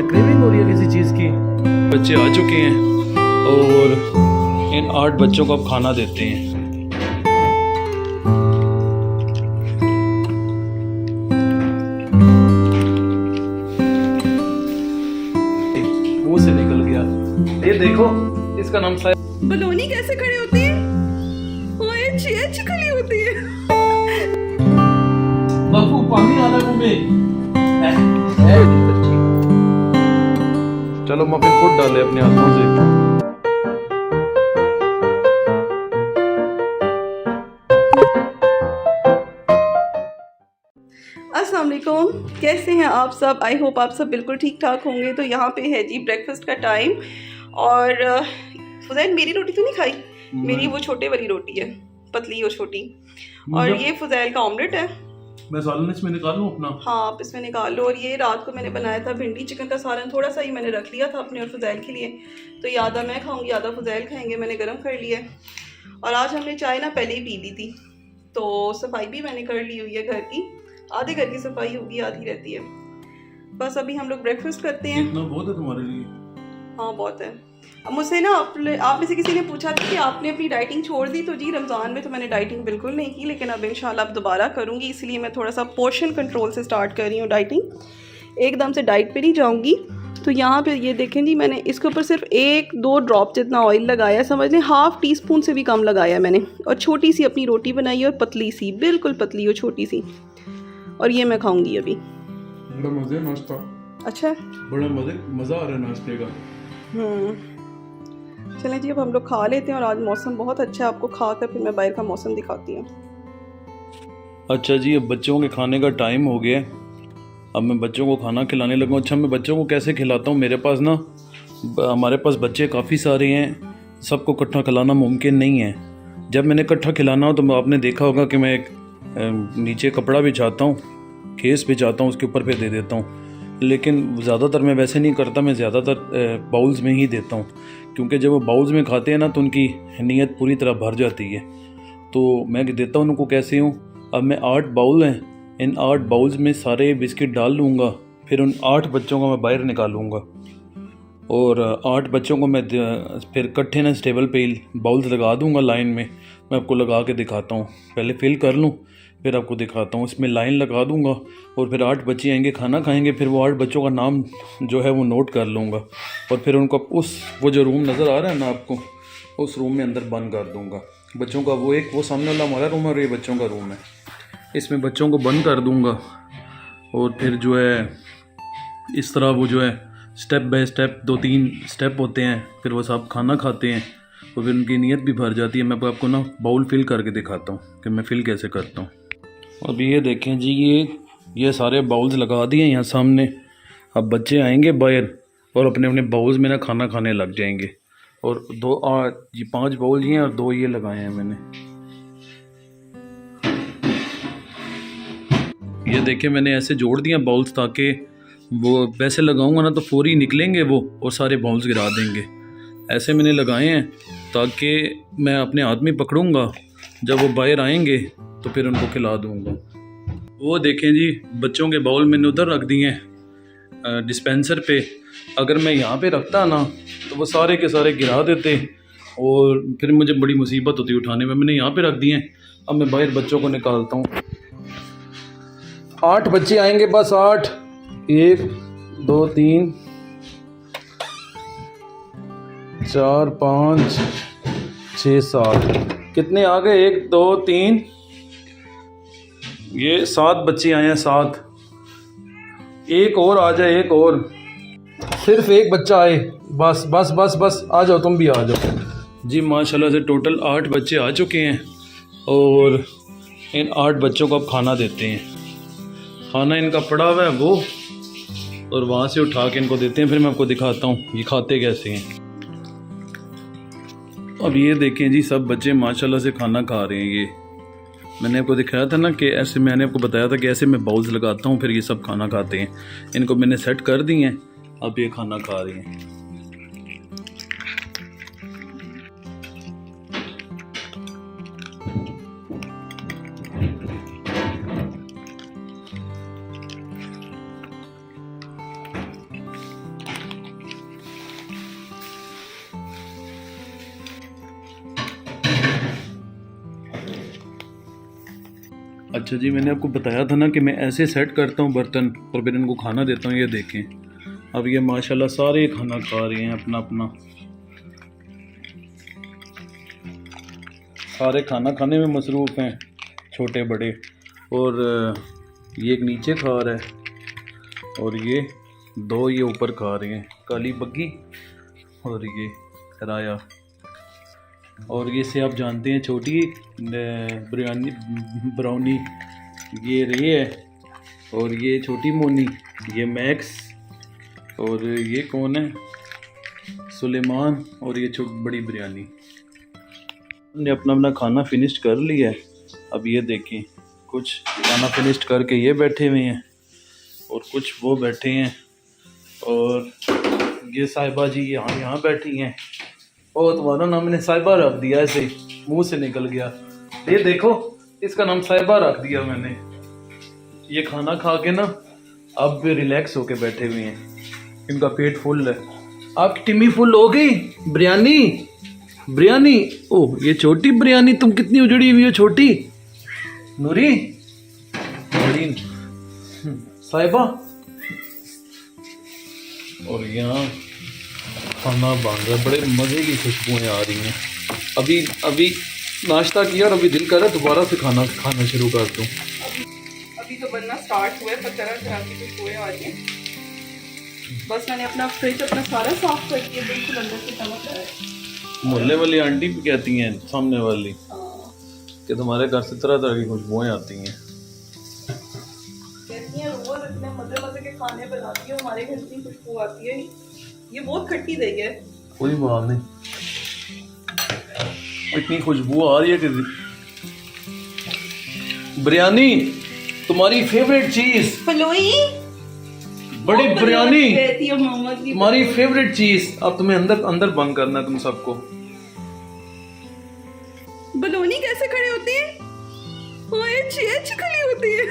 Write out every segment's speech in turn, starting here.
Craving हो रही है किसी चीज़ की। बच्चे आ चुके हैं और इन 8 बच्चों को अब खाना देते हैं। मुंह से निकल गया। ये देखो, इसका नाम बलूनी कैसे खड़ी होती है? ओए अच्छी खड़ी होती है। बापू पानी आना मुंह में। चलो मफिन खुद डाले अपने हाथों से। अस्सलाम वालेकुम, कैसे हैं आप सब? आई होप आप सब बिल्कुल ठीक ठाक होंगे। तो यहाँ पे है जी ब्रेकफास्ट का टाइम। और फुज़ैल मेरी रोटी तो नहीं खाई, मेरी वो छोटे वाली रोटी है, पतली और छोटी। और ये फुज़ैल का ऑमलेट है। मैं सालन इसमें निकालूं अपना? हाँ आप इसमें निकाल लो। और ये रात को मैंने बनाया था भिंडी चिकन का सालन, थोड़ा सा ही मैंने रख लिया था अपने और फुज़ैल के लिए। तो ये आधा मैं खाऊंगी, आधा फुज़ैल खाएंगे, मैंने गर्म कर लिया है। और आज हमने चाय ना पहले ही पी ली थी, तो सफाई भी मैंने कर ली हुई है घर की। आधे घर की सफाई होगी, आधी रहती है। बस अभी हम लोग ब्रेकफास्ट करते हैं। इतना बहुत है तुम्हारे लिए? हाँ बहुत है। अब मुझसे ना आप में से किसी ने पूछा था कि आपने अपनी डाइटिंग छोड़ दी। तो जी रमज़ान में तो मैंने डाइटिंग बिल्कुल नहीं की, लेकिन अब इंशाल्लाह अब दोबारा करूँगी। इसलिए मैं थोड़ा सा पोर्शन कंट्रोल से स्टार्ट कर रही हूँ डाइटिंग। एकदम से डाइट पे नहीं जाऊँगी। तो यहाँ पे ये देखें जी, मैंने इसके ऊपर सिर्फ 1-2 ड्रॉप जितना ऑयल लगाया, समझ लें ½ टीस्पून से भी कम लगाया मैंने। और छोटी सी अपनी रोटी बनाई है, और पतली सी, बिल्कुल पतली और छोटी सी। और ये मैं खाऊंगी अभी। बड़ा मज़े नाश्ता। अच्छा, बड़ा मज़ा आ रहा है नाश्ते का। चलें जी अब हम लोग खा लेते हैं। और आज मौसम बहुत अच्छा है, आपको खा कर फिर मैं बाहर का मौसम दिखाती हूँ। अच्छा जी, अब बच्चों के खाने का टाइम हो गया। अब मैं बच्चों को खाना खिलाने लगा। अच्छा, मैं बच्चों को कैसे खिलाता हूँ? मेरे पास ना, हमारे पास बच्चे काफ़ी सारे हैं, सबको इकट्ठा खिलाना मुमकिन नहीं है। जब मैंने इकट्ठा खिलाना हो तो आपने देखा होगा कि मैं एक नीचे कपड़ा बिछाता हूँ, केस बिछाता हूँ, उसके ऊपर फिर दे देता हूँ। लेकिन ज़्यादातर मैं वैसे नहीं करता, मैं ज़्यादातर बाउल्स में ही देता हूँ, क्योंकि जब वो बाउल्स में खाते हैं ना तो उनकी नीयत पूरी तरह भर जाती है। तो मैं देता हूँ उनको कैसे हूँ। अब मैं 8 बाउल हैं, इन 8 बाउल्स में सारे बिस्किट डाल लूँगा। फिर उन 8 बच्चों को मैं बाहर निकालूँगा और 8 बच्चों को मैं फिर इकट्ठे ना टेबल पे बाउल्स लगा दूँगा लाइन में। मैं आपको लगा के दिखाता हूँ, पहले फिल कर लूँ फिर आपको दिखाता हूँ। इसमें लाइन लगा दूँगा और फिर 8 बच्चे आएंगे, खाना खाएंगे। फिर वो 8 बच्चों का नाम जो है वो नोट कर लूँगा और फिर उनको वो जो रूम नज़र आ रहा है ना आपको, उस रूम में अंदर बंद कर दूँगा बच्चों का। वो सामने वाला हमारा रूम है और ये बच्चों का रूम है। इसमें बच्चों को बंद कर दूँगा और फिर जो है इस तरह वो जो है स्टेप बाय स्टेप 2-3 स्टेप होते हैं, फिर वो सब खाना खाते हैं तो फिर उनकी नीयत भी भर जाती है। मैं आपको ना बाउल फिल करके दिखाता हूँ कि मैं फिल कैसे करता हूँ। अभी ये देखें जी, ये सारे बाउल्स लगा दिए यहाँ सामने। अब बच्चे आएंगे बाहर और अपने अपने बाउल्स में ना खाना खाने लग जाएंगे। और 5 बाउल ये हैं और 2 ये लगाए हैं मैंने। ये देखें मैंने ऐसे जोड़ दिया बाउल्स, ताकि वो वैसे लगाऊंगा ना तो फौरी निकलेंगे वो और सारे बाउल्स गिरा देंगे। ऐसे मैंने लगाए हैं ताकि मैं अपने हाथ में पकड़ूंगा, जब वो बाहर आएंगे तो फिर उनको खिला दूंगा। वो देखें जी, बच्चों के बाउल मैंने उधर रख दिए हैं डिस्पेंसर पे। अगर मैं यहाँ पे रखता ना तो वो सारे के सारे गिरा देते और फिर मुझे बड़ी मुसीबत होती उठाने में। मैंने यहाँ पे रख दिए हैं। अब मैं बाहर बच्चों को निकालता हूँ। 8 बच्चे आएंगे बस, 8। 1 2 3 4 5 6 7 कितने आ गए? 1 2 3 ये 7 बच्चे आए हैं, 7। एक और आ जाए, एक और, सिर्फ एक बच्चा आए, बस बस बस बस, आ जाओ, तुम भी आ जाओ जी। माशाल्लाह से टोटल 8 बच्चे आ चुके हैं और इन 8 बच्चों को अब खाना देते हैं। खाना इनका पड़ा हुआ है वो, और वहाँ से उठा के इनको देते हैं। फिर मैं आपको दिखाता हूँ ये खाते कैसे हैं। अब ये देखें जी, सब बच्चे माशाल्लाह से खाना खा रहे हैं। ये मैंने आपको दिखाया था ना कि ऐसे, मैंने आपको बताया था कि ऐसे मैं बाउल्स लगाता हूँ, फिर ये सब खाना खाते हैं। इनको मैंने सेट कर दिए हैं, अब ये खाना खा रहे हैं। अच्छा जी, मैंने आपको बताया था ना कि मैं ऐसे सेट करता हूँ बर्तन और फिर इनको खाना देता हूँ। ये देखें, अब ये माशाल्लाह सारे खाना खा रहे हैं अपना अपना, सारे खाना खाने में मसरूफ़ हैं, छोटे बड़े। और ये एक नीचे खा रहा है और ये दो ये ऊपर खा रहे हैं, काली बग्गी और ये राया। और ये से आप जानते हैं छोटी बिरयानी ब्राउनी, ये रे है। और ये छोटी मोनी, ये मैक्स। और ये कौन है, सुलेमान। और ये बड़ी बिरयानी। हमने अपना अपना खाना फिनिश कर लिया है। अब ये देखें, कुछ खाना फिनिश करके ये बैठे हुए हैं और कुछ वो बैठे हैं। और ये साहिबा जी यहाँ बैठी हैं। और तुम्हारा नाम मैंने साहिबा रख दिया, ऐसे मुंह से निकल गया। ये देखो, इसका नाम साहिबा रख दिया मैंने। ये खाना खा के ना अब रिलैक्स होके बैठे हुए हैं, इनका पेट फुल है। आपकी टिम्मी फुल हो गई? बिरयानी। ओह, ये छोटी बिरयानी, तुम कितनी उजड़ी हुई हो छोटी नूरी बड़ी साहिबा। और यहाँ खाना बन रहा है, बड़े मज़े की खुशबुएं आ रही हैं। अभी नाश्ता किया और अभी दिल कर रहा है दोबारा से खाना शुरू कर दूँ। अभी तो बनना स्टार्ट हुआ है, पर तरह तरह की खुशबुएं आ रही हैं। बस मैंने अपना फ्रिज अपना सारा साफ कर दिया, बिल्कुल अंदर से चमक रहा है। मोहल्ले वाली आंटी भी कहती हैं, सामने वाली, कि तुम्हारे घर से तरह तरह की खुशबुएं आती हैं। कहती हैं रोज इतने मजे मजे के खाने बनाती है, हमारे घर की खुशबू आती है। ये बहुत खट्टी दही है। कोई बात नहीं, इतनी खुशबू आ रही है कि बिरयानी तुम्हारी फेवरेट चीज। फलोई बड़ी बिरयानी कहती है मामा की, तुम्हारी फेवरेट चीज। अब तुम्हें अंदर बंद करना है तुम सबको। बलौनी कैसे खड़े होते हैं? ओए अच्छी खड़ी होती है।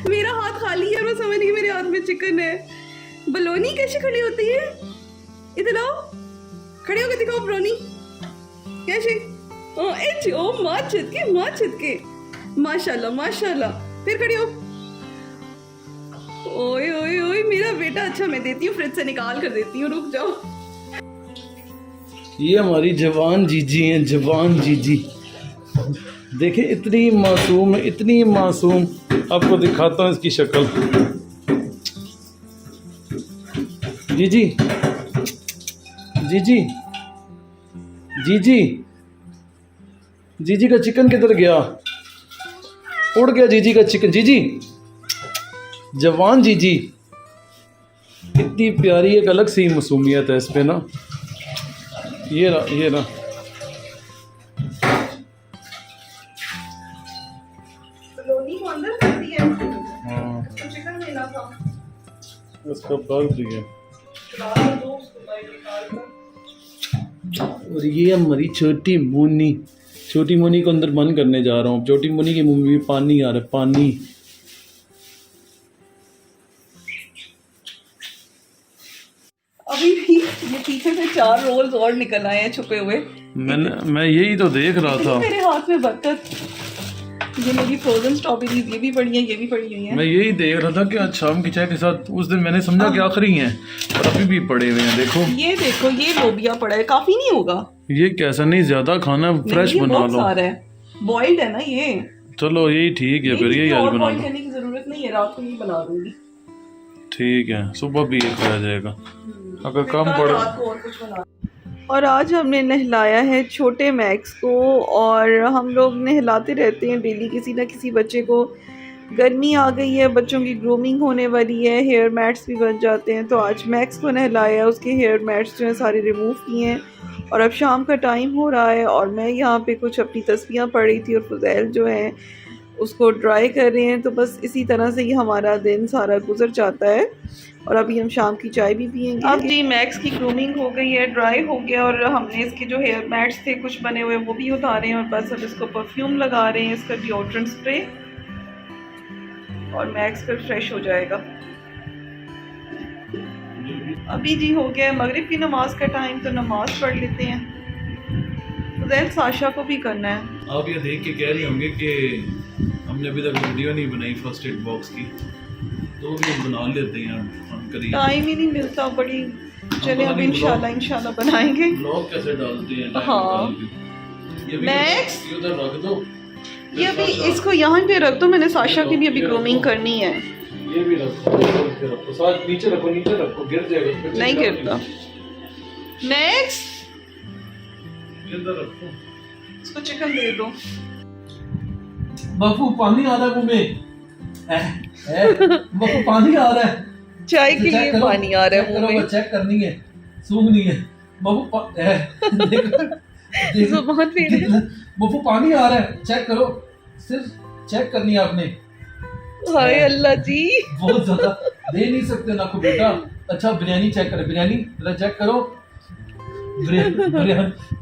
मेरा हाथ खाली है और वो समझ नहीं मेरे हाथ में चिकन है। बलौनी कैसे खड़ी होती है? इधर आओ, खड़े होकर दिखाओ बलौनी कैसे। ओ माँ छिटके माशाल्लाह माशाल्लाह। फिर खड़ी हो। ओए मेरा बेटा। अच्छा, मैं देती हूँ, फ्रिज से निकाल कर देती हूँ, रुक जाओ। ये हमारी जवान जीजी हैं, जवान जीजी। देखे इतनी मासूम है, इतनी मासूम। आपको दिखाता हूँ इसकी शक्ल। जीजी जीजी जीजी जीजी का चिकन किधर गया? उड़ गया जीजी का चिकन। जीजी, जवान जीजी, इतनी प्यारी, एक अलग सी मासूमियत है इस पे ना। ये रहा बलौनी को अंदर कर दिया। हाँ, तो चिकन लेना था, इसका बग दिया। दो उसको बाहर निकाल कर। और ये हमारी छोटी मोनी को अंदर बंद करने जा रहा हूँ। छोटी मोनी के मुंह में पानी आ रहा है, पानी। अभी भी ये पीछे से 4 रोल्स और निकल आए हैं छुपे हुए। मैं यही तो देख रहा था। मेरे हाथ में बरकत। ये मेरी फ्रोजन स्ट्रॉबेरीज, ये भी पड़ी हैं, ये भी पड़ी हुई हैं। मैं यही देख रहा था कि आज शाम की चाय के साथ, उस दिन मैंने समझा कि आखिरी हैं और अभी भी पड़े हुए हैं। देखो, ये लोबिया पड़ा है, काफी नहीं होगा ये कैसा नहीं, ज्यादा खाना फ्रेश ये बना बहुत लो। सारा है, बॉइल्ड है ना ये। चलो यही ठीक है, फिर यही आज बना बॉइल लो। करने की जरूरत नहीं है, रात को ही बना दूंगी। ठीक है, सुबह भी एक आ जाएगा अगर कम कल पड़। रात को और कुछ बना। और आज हमने नहलाया है छोटे मैक्स को, और हम लोग नहलाते रहते हैं डेली किसी ना किसी बच्चे को। गर्मी आ गई है, बच्चों की ग्रूमिंग होने वाली है, हेयर मैट्स भी बन जाते हैं। तो आज मैक्स को नहलाया, उसके हेयर मैट्स जो हैं सारे रिमूव किए हैं। और अब शाम का टाइम हो रहा है और मैं यहाँ पे कुछ अपनी तस्वीरें पढ़ रही थी और फुज़ैल जो है उसको ड्राई कर रहे हैं। तो बस इसी तरह से ही हमारा दिन सारा गुजर जाता है। और अभी हम शाम की चाय भी पियेंगे। अब जी मैक्स की ग्रूमिंग हो गई है, ड्राई हो गया, और हमने इसके जो हेयर मैट्स थे कुछ बने हुए वो भी उतारे हैं। और बस अब इसको परफ्यूम लगा रहे हैं, इसका डिओड्रेंट स्प्रे, और मैक्स फिर फ्रेश हो जाएगा। अभी जी हो गया मगरिब की नमाज का टाइम, तो नमाज पढ़ लेते हैं। फुज़ैल साशा को भी करना है। आप ये देख के कह रही होंगे कि हम हमने अभी तक वीडियो नहीं बनाई फर्स्ट एड बॉक्स की, तो भी हम बना लेते हैं हम करिए। टाइम ही नहीं मिलता बड़ी। चले अब इंशाल्लाह बनाएंगे। ब्लॉग कैसे डालते हैं टाइम हाँ। निकाल के। ये भी नेक्स्ट ये उधर रख दो, ये अभी इसको यहाँ पे रख दो, मैंने साशा की भी अभी ग्रूमिंग करनी है। ये भी रखो, रखो साथ नीचे रखो, नीचे रखो, गिर जाएगा। नहीं गिरता। नेक्स्ट इधर रखो, इसको चिकन दे दो। बापू पानी आ रहा है मुंह में, बापू पानी आ रहा है, चाय के लिए पानी आ रहा है मुंह में। चेक करनी है, सूंघनी है। बापू जुबान पे बापू पानी आ रहा है, चेक करो, सिर्फ चेक करनी है आपने। हाय अल्लाह जी, बहुत ज्यादा दे नहीं सकते ना को बेटा। अच्छा बिरयानी चेक करो, बिरयानी जरा चेक करो,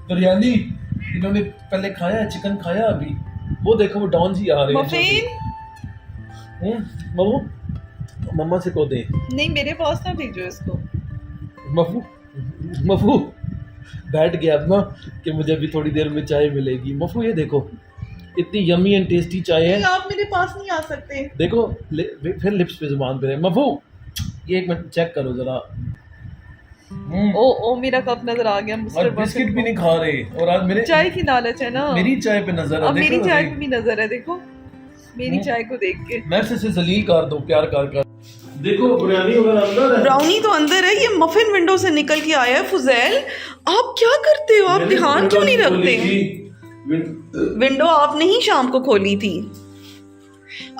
बिरयानी इन्होंने पहले खाया है, चिकन खाया अभी। वो देखो वो डॉन जी आ रहे हैं। मफिन मम्मू मम्मा से को दे। नहीं मेरे पास ना भेजो इसको। मफू बैठ गया अब ना कि मुझे अभी थोड़ी देर में चाय मिलेगी। मफू ये देखो इतनी यमी एंड टेस्टी चाय है। आप मेरे पास नहीं आ सकते। देखो फिर लिप्स पे जुबान पे रहे। मफू ये एक मिनट चेक करो जरा। ओ मेरा कप नजर आ गया। आज बिस्किट भी नहीं खा रहे और आज मेरे चाय की लालच है ना। मेरी चाय पे नजर है। अब मेरी चाय पे भी नजर है, देखो मेरी चाय को देख के। मैं से जलील कर दो, प्यार कर। देखो बिरयानी वगैरह अंदर है, ब्राउनी तो अंदर है। ये मफिन विंडो से निकल के आया है। फुजैल आप क्या करते हो? आप ध्यान क्यों नहीं रखते? विंडो आपने ही शाम को खोली थी।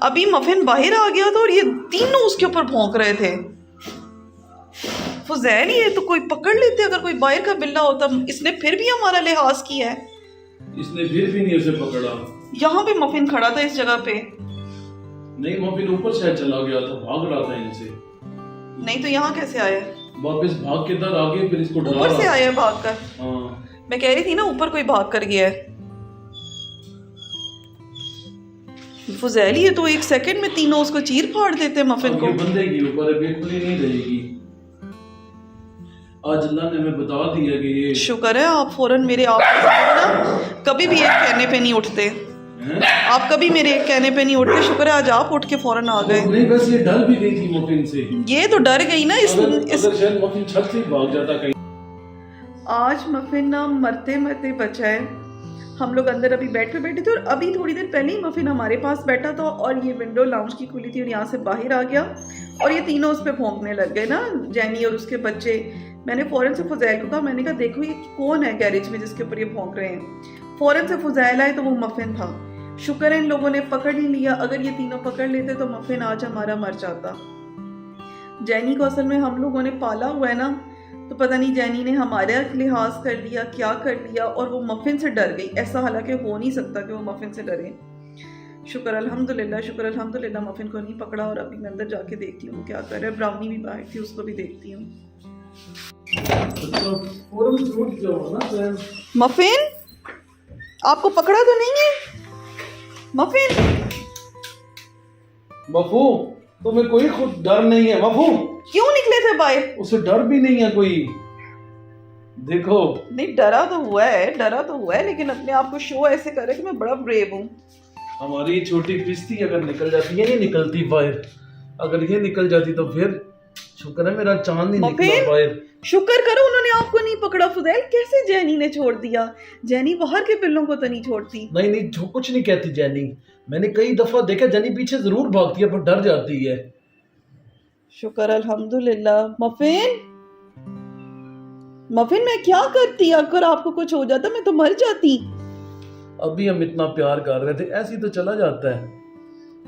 अभी मफिन बाहर आ गया था और ये तीनों उसके ऊपर भौंक रहे थे। फुजैल ये तो कोई पकड़ लेते अगर कोई बाहर का बिल्ला होता। इसने फिर भी हमारा लिहाज किया है। इसने फिर भी नहीं उसे पकड़ा। यहाँ पे मफिन खड़ा था इस जगह पे। नहीं मफिन ऊपर शायद चला गया था, भाग रहा था इनसे। नहीं तो यहाँ कैसे आया? वापस भाग के इधर आ गए, फिर इसको डरा ऊपर से आया भाग कर। हाँ मैं कह रही थी ना ऊपर कोई भाग कर गया है। फुजैल ये तो एक सेकंड में तीनों उसको चीर फाड़ देते मफिन को। ये बंदे के ऊपर अभी खुली नहीं रहेगी। आज अल्लाह ने हमें बता दिया कि ये शुक्र है आप फौरन मेरे आप ना कभी भी एक कहने पे नहीं उठते। आप कभी मेरे एक कहने पे नहीं उठते। शुक्र है आज आप उठ के फौरन आ गए। नहीं बस ये डर भी गई थी मफिन से। ये तो डर गई ना। अगर शायद मफिन छत से भाग जाता कहीं। आज मफिन ना मरते मरते बचा है। हम लोग अंदर अभी बैठे थे और अभी थोड़ी देर पहले ही मफिन हमारे पास बैठा था और ये विंडो लाउंज की खुली थी और यहाँ से बाहर आ गया और ये तीनों उस पर भौंकने लग गए ना, जैनी और उसके बच्चे। मैंने फ़ौरन से फुजैल को कहा, मैंने कहा देखो ये कौन है गैरेज में जिसके ऊपर ये भौंक रहे हैं। फ़ौरन से फुजैल आए तो वो मफिन था। शुक्र है इन लोगों ने पकड़ ही लिया। अगर ये तीनों पकड़ लेते तो मफिन आज हमारा मर जाता। जैनी को असल में हम लोगों ने पाला हुआ है ना, तो पता नहीं जैनी ने हमारा लिहाज कर लिया, क्या कर लिया और वो मफिन से डर गई। ऐसा हालांकि हो नहीं सकता कि वो मफिन से डरे। शुक्र अल्हम्दुलिल्लाह मफिन को नहीं पकड़ा। और अभी मैं अंदर जाके देखती हूँ क्या कर रहा है। ब्राउनी भी बाहर थी, उसको भी देखती हूँ। मफिन आपको पकड़ा तो नहीं है? मफिन मफू तुम्हें कोई खुद डर नहीं है? मफू क्यों निकले थे बाहर? उसे डर भी नहीं है कोई। देखो नहीं डरा तो हुआ है लेकिन अपने आप को शो ऐसे करे कि मैं बड़ा ब्रेव हूँ। हमारी छोटी पिस्ती अगर निकल जाती है, नहीं निकलती बाहर, अगर ये निकल जाती तो फिर शुक्र है मेरा चांद नहीं निकला बाहर। शुक्र करो उन्होंने आपको नहीं पकड़ा। फुजैल कैसे जैनी ने छोड़ दिया? जैनी बाहर के बिल्लों को तो नहीं छोड़ती। नहीं कुछ नहीं कहती जैनी। मैंने कई दफा देखा जैनी पीछे जरूर भागती है पर डर जाती है। शुक्र अल्हम्दुलिल्लाह। मफिन मैं क्या करती अगर आपको कुछ हो जाता? मैं तो मर जाती। अभी हम इतना प्यार कर रहे थे, ऐसे ही तो चला जाता है,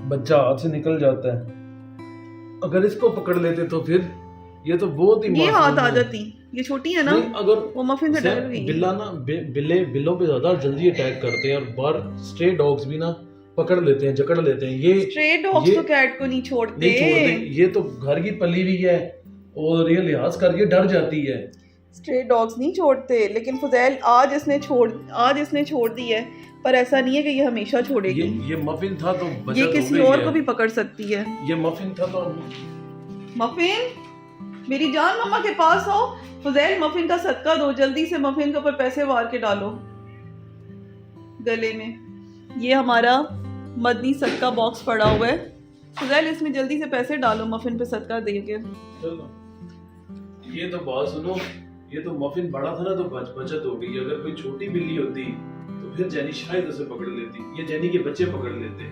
बच्चा हाथ से निकल जाता है। अगर इसको पकड़ लेते तो फिर ये तो बहुत ही ये हाथ आ जाती। ये छोटी है ना, अगर वो मफिन से डर गई। बिल्ला ना बिल्लों पे ज्यादा जल्दी अटैक करते हैं और बाहर स्ट्रे डॉग्स भी ना पकड़ लेते हैं, जकड़ लेते हैं। ये स्ट्रे डॉग्स तो कैट को नहीं छोड़ते। ये तो घर की पली हुई है और ये लिहाज करके डर जाती है। स्ट्रे डॉग्स नहीं छोड़ते, लेकिन फुजैल आज इसने छोड़ दी है, पर ऐसा नहीं है कि ये हमेशा छोड़ेगी। ये मफिन था तो ये किसी और को भी पकड़ सकती है। ये मफिन था तो मफिन मेरी जान मम्मा के पास आओ। फुजैल मफिन का सदका दो, जल्दी से मफिन के ऊपर पैसे वार के डालो गले में। ये हमारा मदनी सदका बॉक्स पड़ा हुआ है। फुजैल इसमें जल्दी से पैसे डालो मफिन पे सदका देंगे। चलो ये तो बात सुनो, ये तो मफिन बड़ा था ना तो बचत हो गई। अगर कोई छोटी बिल्ली होती तो फिर जेनी शायद उसे पकड़ लेती, ये जेनी के बच्चे पकड़ लेते।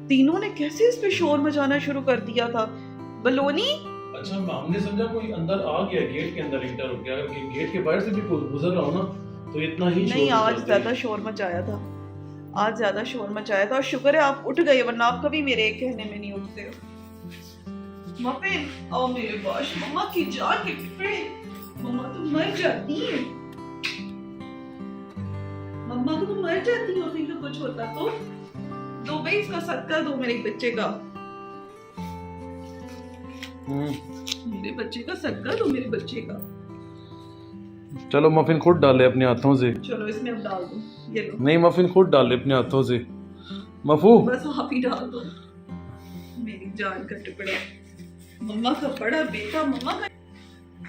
तीनों ने कैसे इस पे शोर मचाना शुरू कर दिया था। बलोनी अच्छा हमने समझा कोई अंदर आ गया, गेट के अंदर इंटर हो गया। अगर गेट के बाहर से भी गुजर रहा हो ना तो इतना ही नहीं, आज ज्यादा शोर मचाया था, आज ज्यादा शोर मचाया था। और शुक्र है आप उठ गए, वरना आप कभी मेरे कहने में नहीं उठते हो। मफिन आओ मेरे पास, मम्मा की जान के टुकड़े, मम्मा तो मर जाती है, मम्मा को तो मर जाती है। फिर कुछ होता तो दो भाई, इसका सदका दो मेरे बच्चे का, मेरे बच्चे का सदका दो, मेरे बच्चे का। चलो मफिन खुद डाले अपने हाथों से। चलो इसमें अब डाल दो, ये लो। नहीं मफिन खुद डाले अपने हाथों से। मफू बस आप ही डाल दो, मेरी जान का टुकड़ा, मम्मा का बड़ा बेटा, मम्मा का।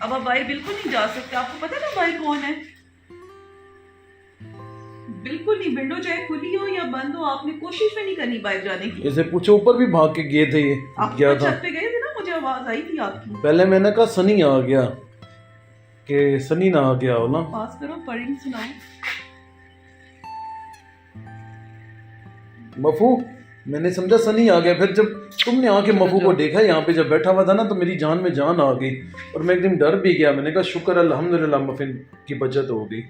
अब आप बाहर बिल्कुल नहीं जा सकते, आपको पता ना बाहर कौन है। बिल्कुल नहीं, विंडो चाहे खुली हो या बंद हो, आपने कोशिश भी नहीं करनी बाहर जाने की। इसे पूछो, ऊपर भी भाग के गए थे ये, आप क्या था। छत पे गए थे ना, मुझे आवाज आई थी आपकी। पहले मैंने कहा सनी आ गया, कि सनी ना आ गया हो ना। पास करो, पढ़ी सुनाओ। मफू मैंने समझा सनी आ गया, फिर जब तुमने आके मफू को देखा यहाँ पे जब बैठा हुआ था ना तो मेरी जान में जान आ गई और मैं एकदम डर भी गया। मैंने कहा शुक्र अल्हम्दुलिल्लाह मफिन की बचत हो गई।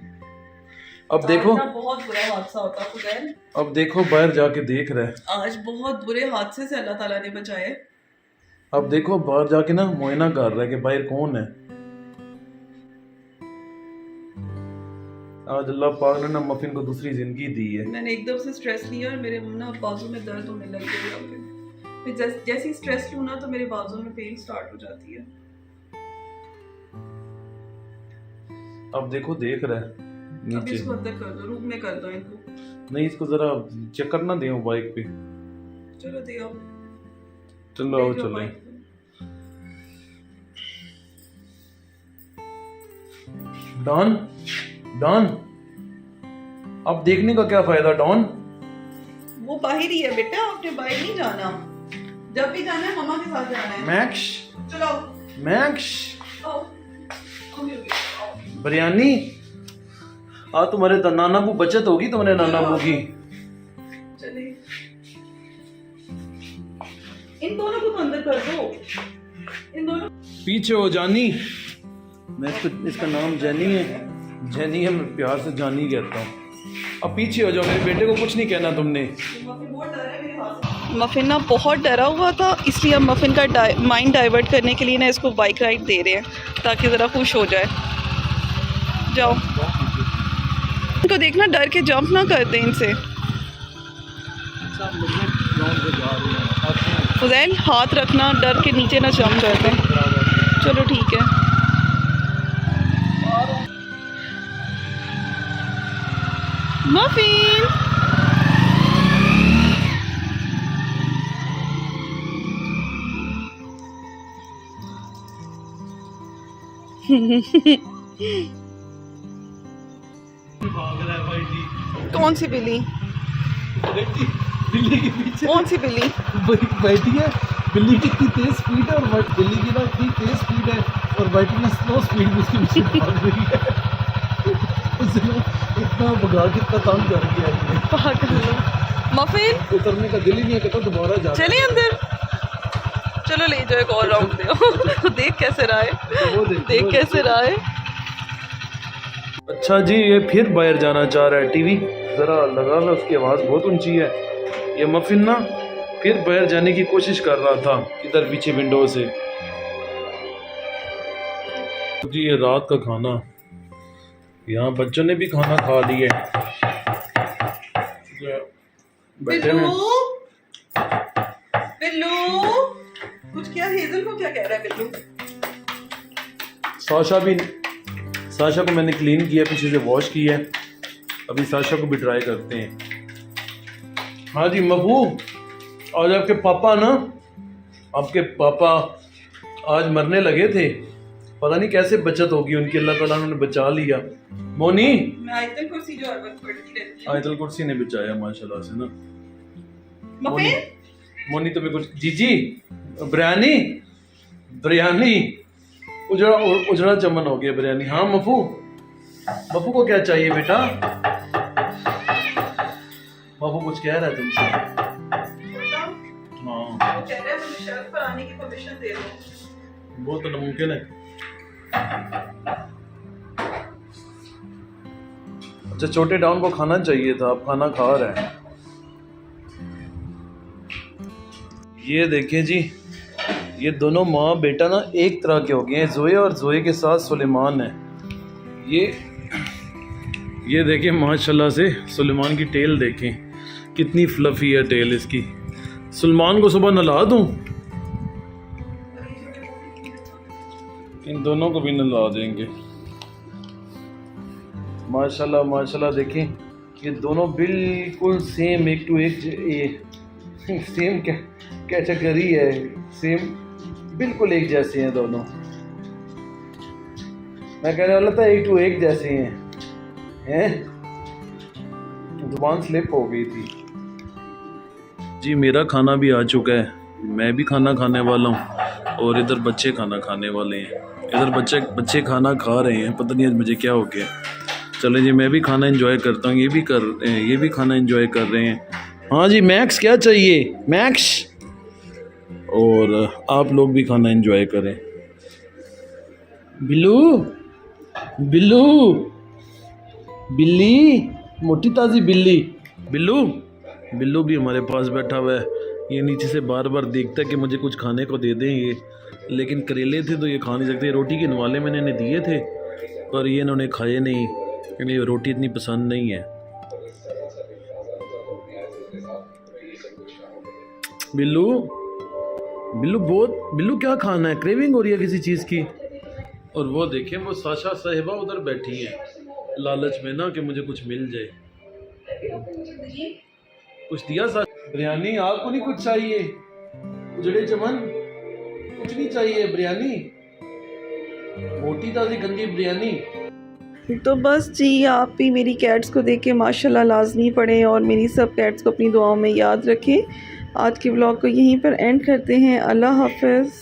अब देखो बहुत बुरा हादसा होता फुजैल। अब देखो बाहर जाके देख रहे, आज बहुत बुरे हादसे से अल्लाह ताला ने बचाए। अब देखो बाहर जाके ना मुआयना कर रहा है कि बाहर कौन है। आज अल्लाह पाक ने ना मफिन को दूसरी जिंदगी दी है। मैंने एकदम से स्ट्रेस लिया और मेरे ना बाजू में दर्द होने लग गया। फिर जैसे ही स्ट्रेस लूँ ना तो मेरे बाजू में पेन स्टार्ट हो जाती है। अब देखो देख रहा है अब नीचे। इसको अंदर कर दो, रूम में कर दो इनको। नहीं इसको जरा चक्कर ना दे बाइक पे। चलो दे आओ, चलो आओ चलो। डॉन डॉन अब देखने का क्या फायदा डॉन। वो बाहर ही है बेटा, आपने बाहर नहीं जाना। जब भी जाना है मम्मा के साथ जाना है। मैक्स चलो मैक्स आओ, आओ मेरे बेटे, आओ। बिरयानी आ तुम्हारे तो नाना को बचत होगी तुम्हारे नाना को की। चले इन दोनों को तो अंदर कर दो, इन दोनों। पीछे हो जानी। मैं इसका नाम जैनी है, जैनी है, मैं प्यार से जानी कहता हूँ। अब पीछे हो जाओ, मेरे बेटे को कुछ नहीं कहना तुमने। मफिन ना बहुत डरा हुआ था, इसलिए अब मफिन का माइंड डाइवर्ट करने के लिए ना इसको बाइक राइड दे रहे हैं ताकि ज़रा खुश हो जाए। जाओ इनको देखना, डर के जंप ना कर दे इनसे। फुजैल हाथ रखना, डर के नीचे ना जंप कर दे। चलो ठीक है। मफिन कौन सी बिल्ली? बिल्ली के पीछे कौन सी बिल्ली बैठी है? बिल्ली की इतनी तेज स्पीड है और बिल्ली की ना इतनी तेज स्पीड है और बैठी ना स्लो स्पीड में उसके पीछे भाग रही है। उसने इतना भगा के इतना तंग कर दिया है। मफिन उतरने का दिल ही नहीं कहता दोबारा जा। चलिए अंदर, चलो ले जाओ एक और राउंड दो। देख कैसे रहा है, देख कैसे रहा है। अच्छा जी ये फिर बाहर जाना चाह रहा है। टीवी जरा लगा लो, उसकी आवाज़ बहुत ऊंची है। ये मफिन ना फिर बाहर जाने की कोशिश कर रहा था इधर पीछे विंडो से। जी ये रात का खाना, यहाँ बच्चों ने भी खाना खा लिया है। बैठे हैं। बिल्लू कुछ क्या, हेजल को क्या कह रहा है बिल्लू? साशा को मैंने क्लीन किया, पीछे से वॉश किया है। अभी साशा को भी ट्राई करते हैं। हाँ जी मबू, आज आपके पापा आज मरने लगे थे पता नहीं कैसे बचत होगी उनकी, अल्लाह ताला ने बचा लिया। मोनी मैं आयतल कुर्सी जो हर वक्त पढ़ती रहती हूँ। आयतल कुर्सी ने बचाया माशाल्लाह से ना। मफिन मोनी तुम्हें कुछ जीजी बिरयानी बिरयानी उजड़ा चमन हो गया बिरयानी। हाँ मफू, मफू को क्या चाहिए बेटा? मफू कुछ कह रहा है तुमसे। हाँ वो कह रहा है मुझे शर्त पर आने की परमिशन दे दो। वो तो नामुमकिन है। अच्छा छोटे डाउन को खाना चाहिए था, अब खाना खा रहा है। ये देखें जी, ये दोनों माँ बेटा ना एक तरह के हो गए हैं। जोए और जोए के साथ सुलेमान है। ये देखें माशाल्लाह से सुलेमान की टेल देखें कितनी फ्लफी है टेल इसकी। सुलेमान को सुबह नहला दूं, इन दोनों को भी नहला देंगे। माशाल्लाह माशाल्लाह देखें ये दोनों बिल्कुल सेम, एक टू एक सेम कैटेगरी है, सेम बिल्कुल एक जैसे हैं दोनों। मैं कहने वाला था एक टू एक जैसे हैं। जुबान स्लिप हो गई थी जी। मेरा खाना भी आ चुका है, मैं भी खाना खाने वाला हूँ और इधर बच्चे खाना खाने वाले हैं। इधर बच्चे खाना खा रहे हैं, पता नहीं आज मुझे क्या हो गया। चले जी मैं भी खाना एंजॉय करता हूँ, ये भी खाना एंजॉय कर रहे हैं। हाँ जी मैक्स क्या चाहिए मैक्स? और आप लोग भी खाना एंजॉय करें। बिल्लू बिल्लू बिल्ली, मोटी ताज़ी बिल्ली। बिल्लू भी हमारे पास बैठा हुआ है। ये नीचे से बार बार देखता है कि मुझे कुछ खाने को दे दें ये, लेकिन करेले थे तो ये खा नहीं सकते। रोटी के नवाले मैंने इन्हें दिए थे पर ये इन्होंने खाए नहीं, इन्हें रोटी इतनी पसंद नहीं है। बिल्लू क्या खाना है? क्रेविंग हो रही है किसी चीज़ की। और वो देखें वो साशा साहिबा उधर बैठी हैं लालच में ना कि मुझे कुछ मिल जाए। कुछ दिया सा बिरयानी? आपको नहीं कुछ चाहिए? उजड़े चमन कुछ नहीं चाहिए? बिरयानी मोटी ताज़ी गंदी बिरयानी। तो बस जी आप भी मेरी कैट्स को देख के माशाल्लाह लाजमी पढ़ें और मेरी सब कैट्स को अपनी दुआओं में याद रखें। आज के व्लॉग को यहीं पर एंड करते हैं। अल्लाह हाफ़िज़।